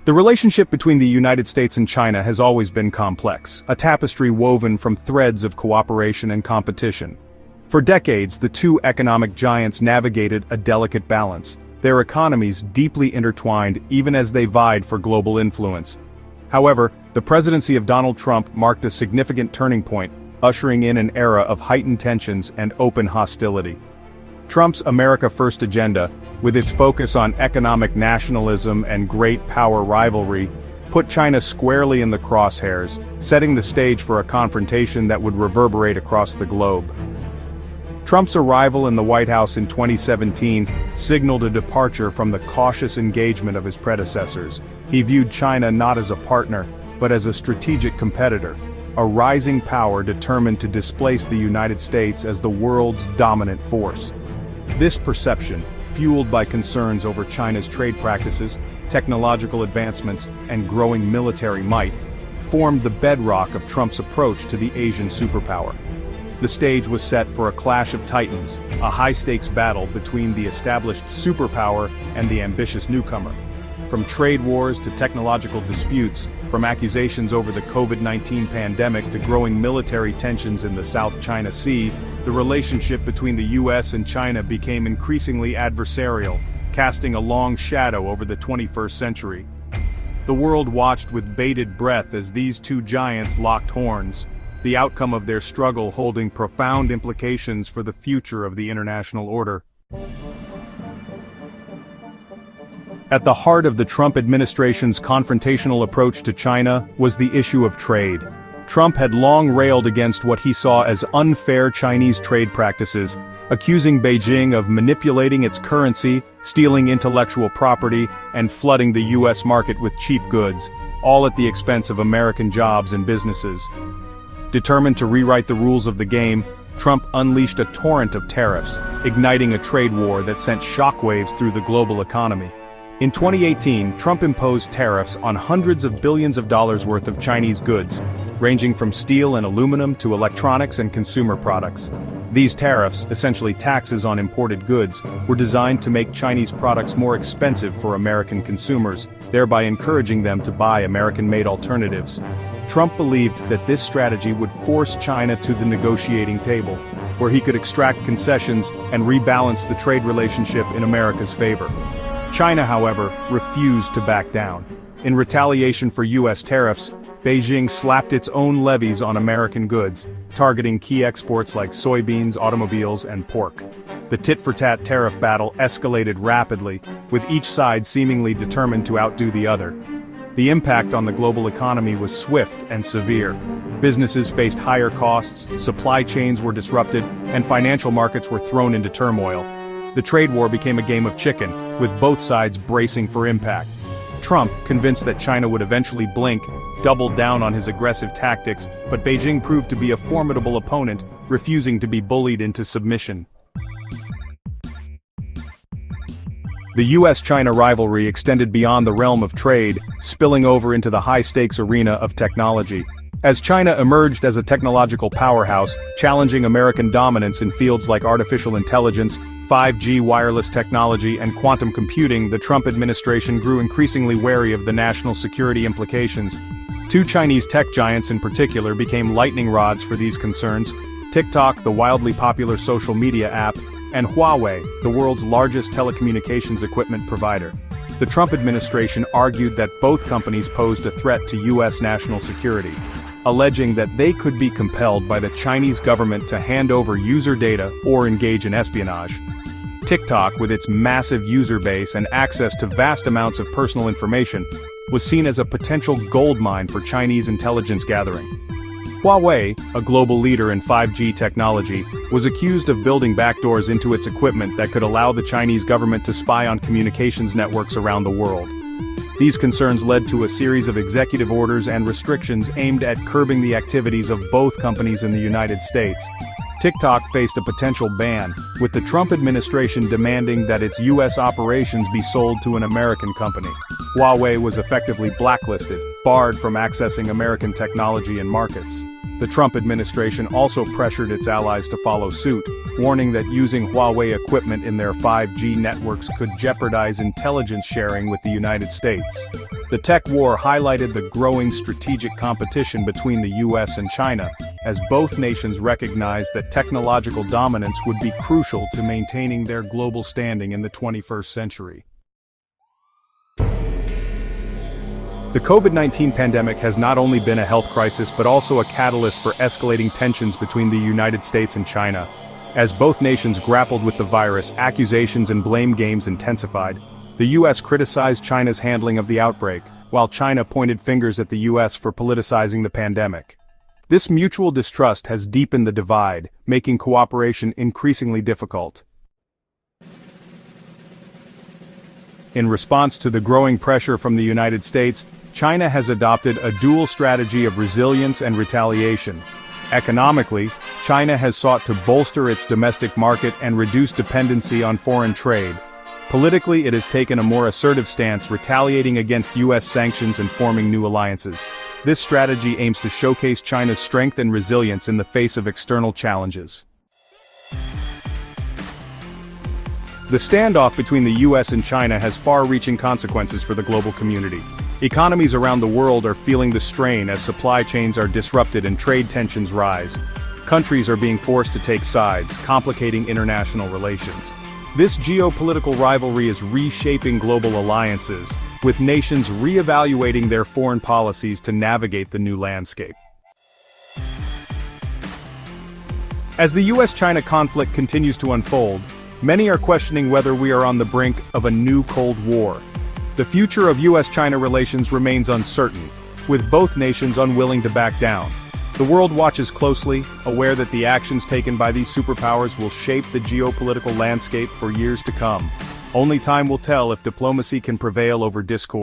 The relationship between the United States and China has always been complex, a tapestry woven from threads of cooperation and competition. For decades, the two economic giants navigated a delicate balance, their economies deeply intertwined even as they vied for global influence. However, the presidency of Donald Trump marked a significant turning point, ushering in an era of heightened tensions and open hostility. Trump's America First agenda, with its focus on economic nationalism and great power rivalry, put China squarely in the crosshairs, setting the stage for a confrontation that would reverberate across the globe. Trump's arrival in the White House in 2017 signaled a departure from the cautious engagement of his predecessors. He viewed China not as a partner, but as a strategic competitor, a rising power determined to displace the United States as the world's dominant force. This perception, fueled by concerns over China's trade practices, technological advancements, and growing military might, formed the bedrock of Trump's approach to the Asian superpower. The stage was set for a clash of titans, a high-stakes battle between the established superpower and the ambitious newcomer. From trade wars to technological disputes, from accusations over the COVID-19 pandemic to growing military tensions in the South China Sea, the relationship between the US and China became increasingly adversarial, casting a long shadow over the 21st century. The world watched with bated breath as these two giants locked horns, the outcome of their struggle holding profound implications for the future of the international order. At the heart of the Trump administration's confrontational approach to China was the issue of trade. Trump had long railed against what he saw as unfair Chinese trade practices, accusing Beijing of manipulating its currency, stealing intellectual property, and flooding the US market with cheap goods, all at the expense of American jobs and businesses. Determined to rewrite the rules of the game, Trump unleashed a torrent of tariffs, igniting a trade war that sent shockwaves through the global economy. In 2018, Trump imposed tariffs on hundreds of billions of dollars worth of Chinese goods, ranging from steel and aluminum to electronics and consumer products. These tariffs, essentially taxes on imported goods, were designed to make Chinese products more expensive for American consumers, thereby encouraging them to buy American-made alternatives. Trump believed that this strategy would force China to the negotiating table, where he could extract concessions and rebalance the trade relationship in America's favor. China, however, refused to back down. In retaliation for US tariffs, Beijing slapped its own levies on American goods, targeting key exports like soybeans, automobiles, and pork. The tit-for-tat tariff battle escalated rapidly, with each side seemingly determined to outdo the other. The impact on the global economy was swift and severe. Businesses faced higher costs, supply chains were disrupted, and financial markets were thrown into turmoil. The trade war became a game of chicken, with both sides bracing for impact. Trump, convinced that China would eventually blink, doubled down on his aggressive tactics, but Beijing proved to be a formidable opponent, refusing to be bullied into submission. The US-China rivalry extended beyond the realm of trade, spilling over into the high-stakes arena of technology. As China emerged as a technological powerhouse, challenging American dominance in fields like artificial intelligence, 5G wireless technology, and quantum computing, the Trump administration grew increasingly wary of the national security implications. Two Chinese tech giants in particular became lightning rods for these concerns: TikTok, the wildly popular social media app, and Huawei, the world's largest telecommunications equipment provider. The Trump administration argued that both companies posed a threat to US national security, alleging that they could be compelled by the Chinese government to hand over user data or engage in espionage. TikTok, with its massive user base and access to vast amounts of personal information, was seen as a potential goldmine for Chinese intelligence gathering. Huawei, a global leader in 5G technology, was accused of building backdoors into its equipment that could allow the Chinese government to spy on communications networks around the world. These concerns led to a series of executive orders and restrictions aimed at curbing the activities of both companies in the United States. TikTok faced a potential ban, with the Trump administration demanding that its US operations be sold to an American company. Huawei was effectively blacklisted, barred from accessing American technology and markets. The Trump administration also pressured its allies to follow suit, warning that using Huawei equipment in their 5G networks could jeopardize intelligence sharing with the United States. The tech war highlighted the growing strategic competition between the US and China, as both nations recognized that technological dominance would be crucial to maintaining their global standing in the 21st century. The COVID-19 pandemic has not only been a health crisis but also a catalyst for escalating tensions between the United States and China. As both nations grappled with the virus, accusations and blame games intensified. The US criticized China's handling of the outbreak, while China pointed fingers at the US for politicizing the pandemic. This mutual distrust has deepened the divide, making cooperation increasingly difficult. In response to the growing pressure from the United States, China has adopted a dual strategy of resilience and retaliation. Economically, China has sought to bolster its domestic market and reduce dependency on foreign trade. Politically, it has taken a more assertive stance, retaliating against US sanctions and forming new alliances. This strategy aims to showcase China's strength and resilience in the face of external challenges. The standoff between the US and China has far-reaching consequences for the global community. Economies around the world are feeling the strain as supply chains are disrupted and trade tensions rise. Countries are being forced to take sides, complicating international relations. This geopolitical rivalry is reshaping global alliances, with nations re-evaluating their foreign policies to navigate the new landscape. As the US-China conflict continues to unfold, many are questioning whether we are on the brink of a new Cold War. The future of US-China relations remains uncertain, with both nations unwilling to back down. The world watches closely, aware that the actions taken by these superpowers will shape the geopolitical landscape for years to come. Only time will tell if diplomacy can prevail over discord.